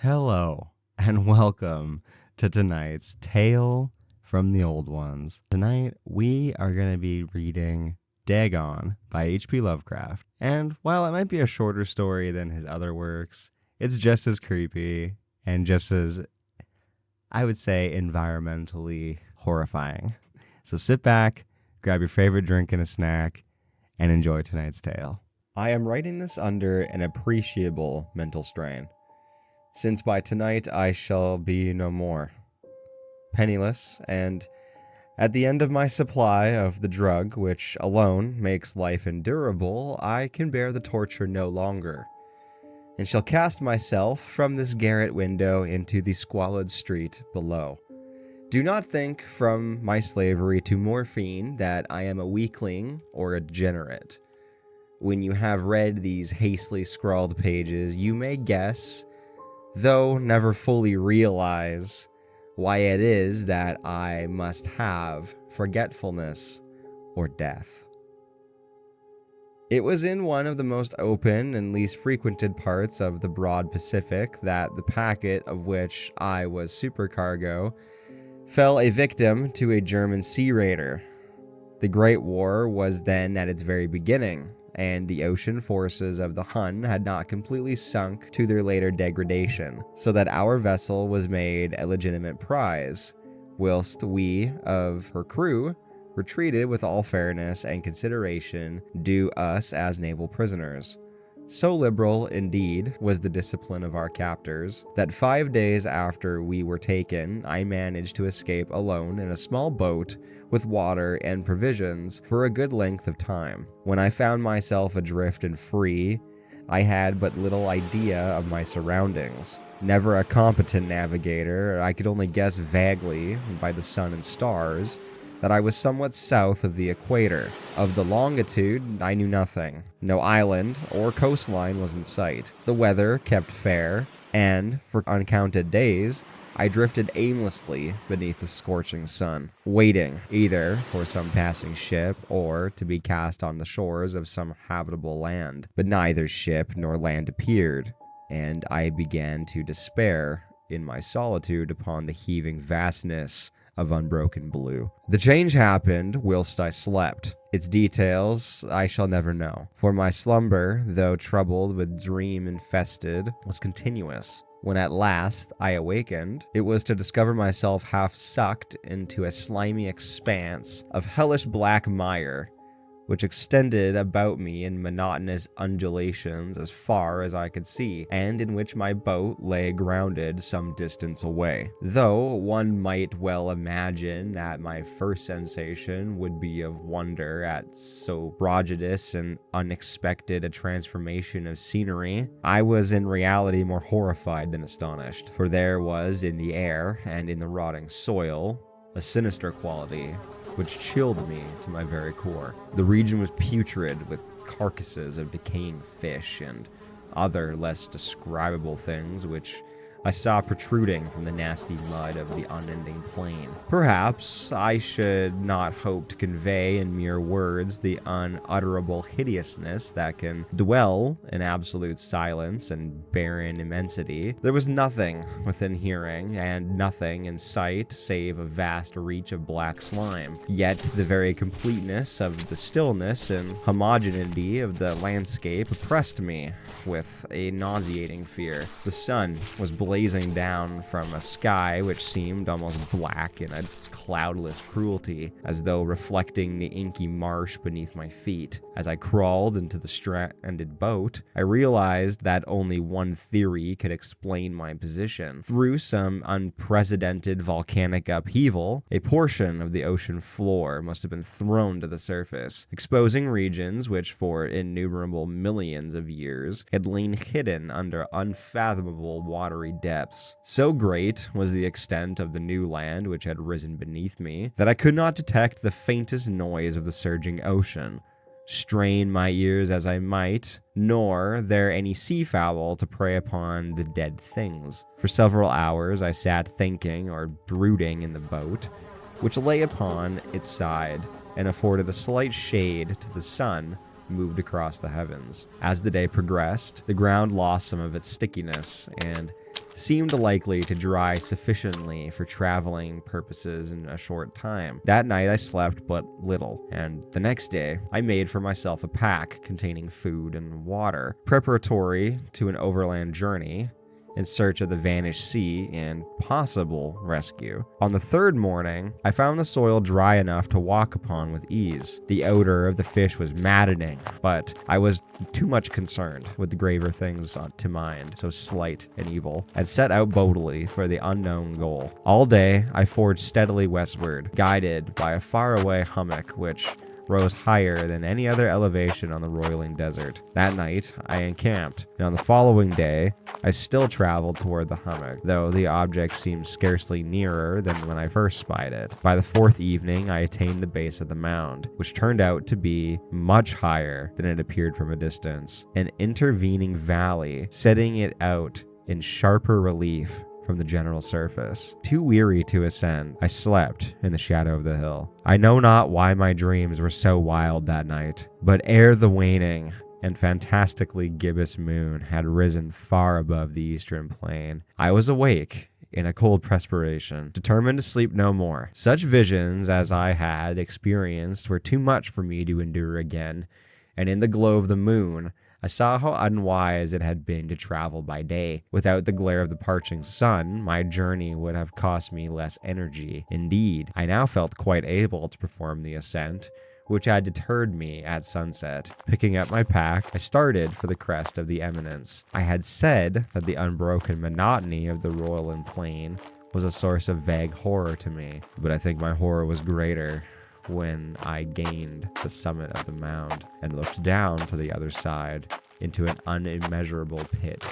Hello, and welcome to tonight's Tale from the Old Ones. Tonight, we are going to be reading Dagon by Hp Lovecraft. And while it might be a shorter story than his other works, it's just as creepy and just as, I would say, environmentally horrifying. So sit back, grab your favorite drink and a snack, and enjoy tonight's tale. I am writing this under an appreciable mental strain, since by tonight I shall be no more. Penniless, and at the end of my supply of the drug which alone makes life endurable, I can bear the torture no longer, and shall cast myself from this garret window into the squalid street below. Do not think from my slavery to morphine that I am a weakling or a degenerate. When you have read these hastily scrawled pages, you may guess, though never fully realize, why it is that I must have forgetfulness or death. It was in one of the most open and least frequented parts of the broad Pacific that the packet of which I was supercargo fell a victim to a German sea raider. The Great War was then at its very beginning, and the ocean forces of the Hun had not completely sunk to their later degradation, so that our vessel was made a legitimate prize, whilst we of her crew retreated with all fairness and consideration due us as naval prisoners. So liberal, indeed, was the discipline of our captors, that 5 days after we were taken, I managed to escape alone in a small boat with water and provisions for a good length of time. When I found myself adrift and free, I had but little idea of my surroundings. Never a competent navigator, I could only guess vaguely, by the sun and stars, that I was somewhat south of the equator. Of the longitude, I knew nothing. No island or coastline was in sight. The weather kept fair, and for uncounted days, I drifted aimlessly beneath the scorching sun, waiting either for some passing ship or to be cast on the shores of some habitable land. But neither ship nor land appeared, and I began to despair in my solitude upon the heaving vastness of unbroken blue. The change happened whilst I slept. Its details I shall never know, for my slumber, though troubled with dream infested, was continuous. When at last I awakened, it was to discover myself half sucked into a slimy expanse of hellish black mire, which extended about me in monotonous undulations as far as I could see, and in which my boat lay grounded some distance away. Though one might well imagine that my first sensation would be of wonder at so prodigious and unexpected a transformation of scenery, I was in reality more horrified than astonished, for there was in the air and in the rotting soil a sinister quality which chilled me to my very core. The region was putrid with carcasses of decaying fish and other less describable things which I saw protruding from the nasty mud of the unending plain. Perhaps I should not hope to convey in mere words the unutterable hideousness that can dwell in absolute silence and barren immensity. There was nothing within hearing and nothing in sight save a vast reach of black slime. Yet the very completeness of the stillness and homogeneity of the landscape oppressed me with a nauseating fear. The sun was blazing down from a sky which seemed almost black in its cloudless cruelty, as though reflecting the inky marsh beneath my feet. As I crawled into the stranded boat, I realized that only one theory could explain my position. Through some unprecedented volcanic upheaval, a portion of the ocean floor must have been thrown to the surface, exposing regions which for innumerable millions of years had lain hidden under unfathomable watery depths. So great was the extent of the new land which had risen beneath me that I could not detect the faintest noise of the surging ocean, strain my ears as I might, nor there any seafowl to prey upon the dead things. For several hours I sat thinking or brooding in the boat, which lay upon its side and afforded a slight shade to the sun moved across the heavens. As the day progressed, the ground lost some of its stickiness, and seemed likely to dry sufficiently for traveling purposes in a short time. That night I slept but little, and the next day I made for myself a pack containing food and water, preparatory to an overland journey in search of the vanished sea and possible rescue. On the third morning, I found the soil dry enough to walk upon with ease. The odor of the fish was maddening, but I was too much concerned with the graver things to mind, so slight and evil, and set out boldly for the unknown goal. All day, I forged steadily westward, guided by a faraway hummock which rose higher than any other elevation on the roiling desert. That night, I encamped, and on the following day, I still traveled toward the hummock, though the object seemed scarcely nearer than when I first spied it. By the fourth evening, I attained the base of the mound, which turned out to be much higher than it appeared from a distance, an intervening valley setting it out in sharper relief from the general surface. Too weary to ascend, I slept in the shadow of the hill. I know not why my dreams were so wild that night, but ere the waning and fantastically gibbous moon had risen far above the eastern plain, I was awake in a cold perspiration, determined to sleep no more. Such visions as I had experienced were too much for me to endure again, and in the glow of the moon, I saw how unwise it had been to travel by day. Without the glare of the parching sun, my journey would have cost me less energy. Indeed, I now felt quite able to perform the ascent, which had deterred me at sunset. Picking up my pack, I started for the crest of the eminence. I had said that the unbroken monotony of the rolling plain was a source of vague horror to me, but I think my horror was greater when I gained the summit of the mound and looked down to the other side into an unimmeasurable pit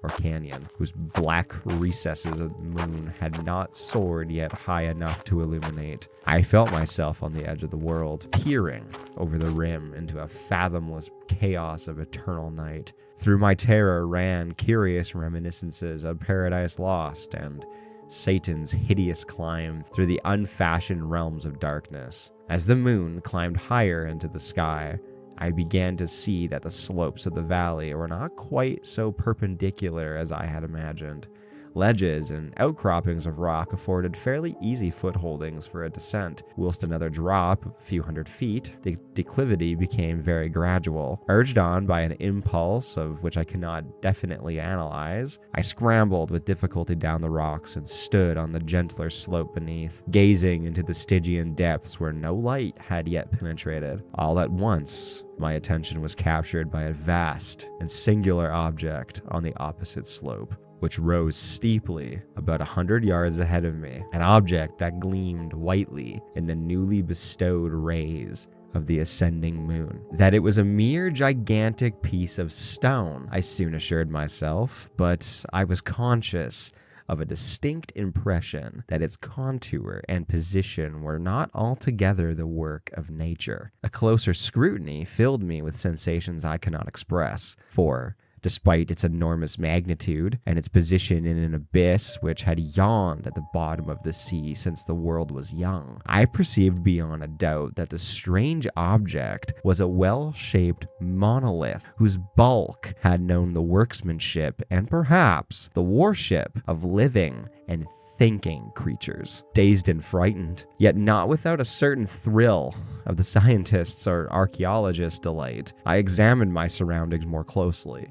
or canyon, whose black recesses of the moon had not soared yet high enough to illuminate. I felt myself on the edge of the world, peering over the rim into a fathomless chaos of eternal night. Through my terror ran curious reminiscences of Paradise Lost and Satan's hideous climb through the unfashioned realms of darkness. As the moon climbed higher into the sky, I began to see that the slopes of the valley were not quite so perpendicular as I had imagined. Ledges and outcroppings of rock afforded fairly easy footholdings for a descent, whilst another drop of a few hundred feet, the declivity became very gradual. Urged on by an impulse of which I cannot definitely analyze, I scrambled with difficulty down the rocks and stood on the gentler slope beneath, gazing into the Stygian depths where no light had yet penetrated. All at once, my attention was captured by a vast and singular object on the opposite slope, which rose steeply about 100 yards ahead of me, an object that gleamed whitely in the newly bestowed rays of the ascending moon. That it was a mere gigantic piece of stone, I soon assured myself, but I was conscious of a distinct impression that its contour and position were not altogether the work of nature. A closer scrutiny filled me with sensations I cannot express, for despite its enormous magnitude and its position in an abyss which had yawned at the bottom of the sea since the world was young, I perceived beyond a doubt that the strange object was a well-shaped monolith whose bulk had known the workmanship and perhaps the worship of living and thinking creatures. Dazed and frightened, yet not without a certain thrill of the scientist's or archaeologist's delight, I examined my surroundings more closely.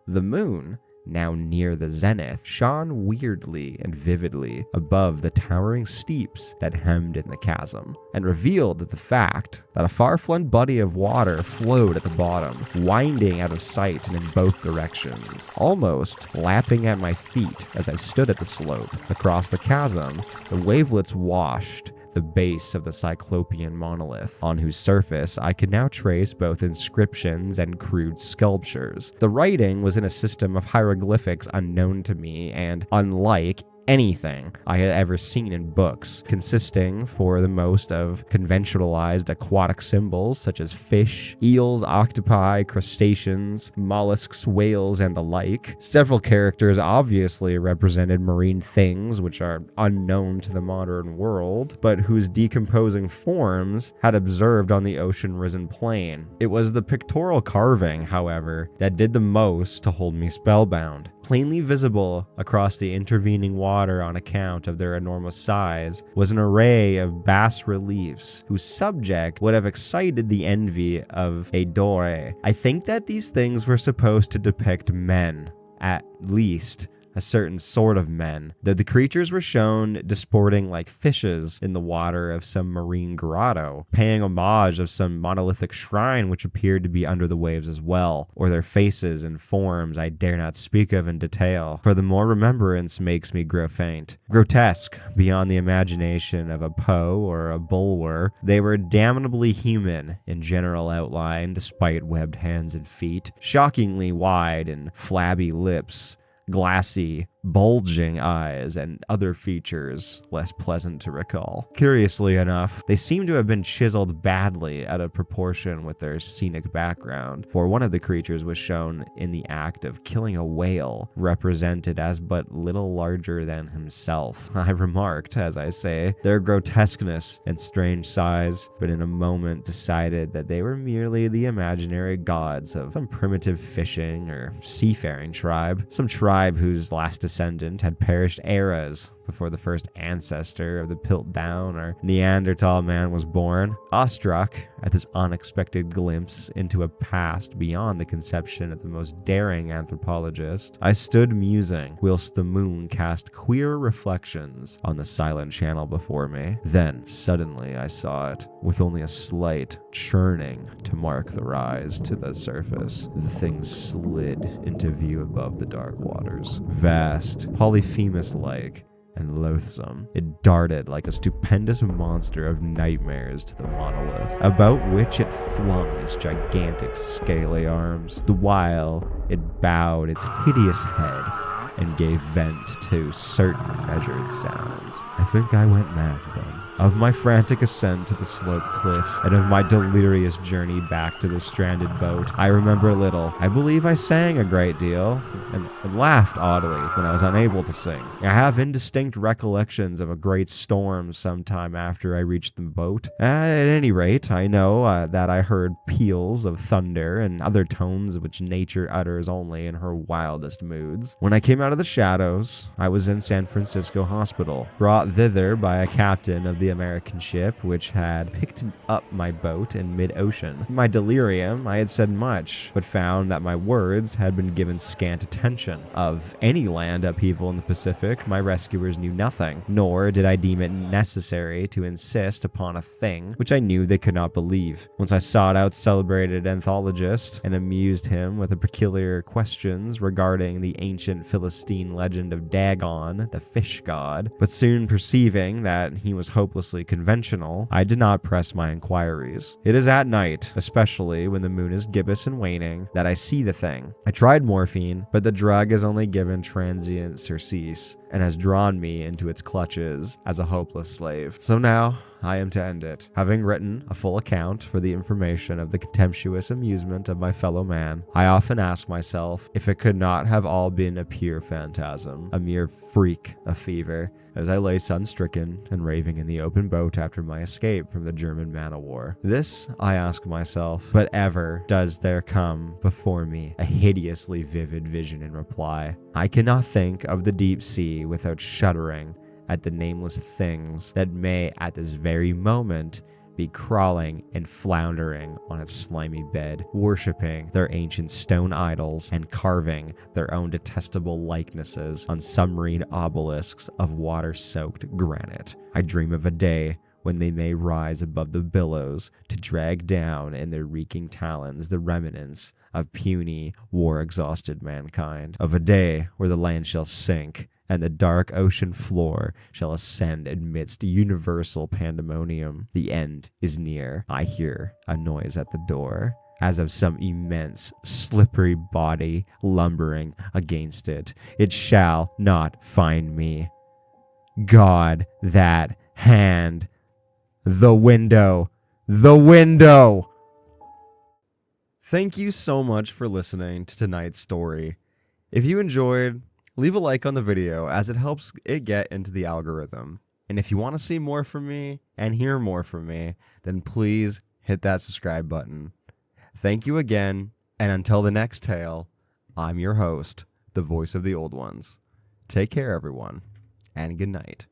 The moon, now near the zenith, shone weirdly and vividly above the towering steeps that hemmed in the chasm, and revealed the fact that a far-flung body of water flowed at the bottom, winding out of sight and in both directions, almost lapping at my feet as I stood at the slope. Across the chasm, the wavelets washed the base of the cyclopean monolith, on whose surface I could now trace both inscriptions and crude sculptures. The writing was in a system of hieroglyphics unknown to me and unlike anything I had ever seen in books, consisting for the most of conventionalized aquatic symbols such as fish, eels, octopi, crustaceans, mollusks, whales, and the like. Several characters obviously represented marine things which are unknown to the modern world, but whose decomposing forms had observed on the ocean-risen plane. It was the pictorial carving, however, that did the most to hold me spellbound. Plainly visible across the intervening water on account of their enormous size was an array of bas-reliefs whose subject would have excited the envy of a Dore. I think that these things were supposed to depict men, at least a certain sort of men, though the creatures were shown disporting like fishes in the water of some marine grotto, paying homage of some monolithic shrine which appeared to be under the waves as well, or their faces and forms I dare not speak of in detail, for the more remembrance makes me grow faint. Grotesque, beyond the imagination of a Poe or a Bulwer, they were damnably human in general outline despite webbed hands and feet, shockingly wide and flabby lips, glassy, bulging eyes, and other features less pleasant to recall. Curiously enough, they seem to have been chiseled badly out of proportion with their scenic background, for one of the creatures was shown in the act of killing a whale, represented as but little larger than himself. I remarked, as I say, their grotesqueness and strange size, but in a moment decided that they were merely the imaginary gods of some primitive fishing or seafaring tribe, some tribe whose last descendant had perished eras before the first ancestor of the Piltdown or Neanderthal man was born. Awestruck at this unexpected glimpse into a past beyond the conception of the most daring anthropologist, I stood musing whilst the moon cast queer reflections on the silent channel before me. Then, suddenly, I saw it, with only a slight churning to mark the rise to the surface. The thing slid into view above the dark waters. Vast, Polyphemus-like, and loathsome. It darted like a stupendous monster of nightmares to the monolith, about which it flung its gigantic scaly arms, the while it bowed its hideous head and gave vent to certain measured sounds. I think I went mad then. Of my frantic ascent to the sloped cliff, and of my delirious journey back to the stranded boat, I remember little. I believe I sang a great deal, and laughed oddly when I was unable to sing. I have indistinct recollections of a great storm sometime after I reached the boat. At any rate, I know that I heard peals of thunder and other tones which nature utters only in her wildest moods. When I came out of the shadows, I was in San Francisco Hospital, brought thither by a captain of the American ship which had picked up my boat in mid-ocean. In my delirium, I had said much, but found that my words had been given scant attention. Of any land upheaval in the Pacific, my rescuers knew nothing, nor did I deem it necessary to insist upon a thing which I knew they could not believe. Once I sought out celebrated anthologist and amused him with the peculiar questions regarding the ancient Philistine legend of Dagon, the fish god, but soon perceiving that he was hopelessly conventional, I did not press my inquiries. It is at night, especially when the moon is gibbous and waning, that I see the thing. I tried morphine, but the drug has only given transient surcease, and has drawn me into its clutches as a hopeless slave. So now, I am to end it. Having written a full account for the information of the contemptuous amusement of my fellow man, I often ask myself if it could not have all been a pure phantasm, a mere freak of fever, as I lay sun-stricken and raving in the open boat after my escape from the German man-o'-war. This, I ask myself, but ever does there come before me a hideously vivid vision in reply. I cannot think of the deep sea without shuddering at the nameless things that may at this very moment be crawling and floundering on its slimy bed, worshipping their ancient stone idols and carving their own detestable likenesses on submarine obelisks of water-soaked granite. I dream of a day when they may rise above the billows to drag down in their reeking talons the remnants of puny, war-exhausted mankind. Of a day where the land shall sink and the dark ocean floor shall ascend amidst universal pandemonium. The end is near. I hear a noise at the door, as of some immense, slippery body lumbering against it. It shall not find me. God, that hand. The window. The window. Thank you so much for listening to tonight's story. If you enjoyed, leave a like on the video as it helps it get into the algorithm. And if you want to see more from me and hear more from me, then please hit that subscribe button. Thank you again, and until the next tale, I'm your host, the voice of the old ones. Take care, everyone, and good night.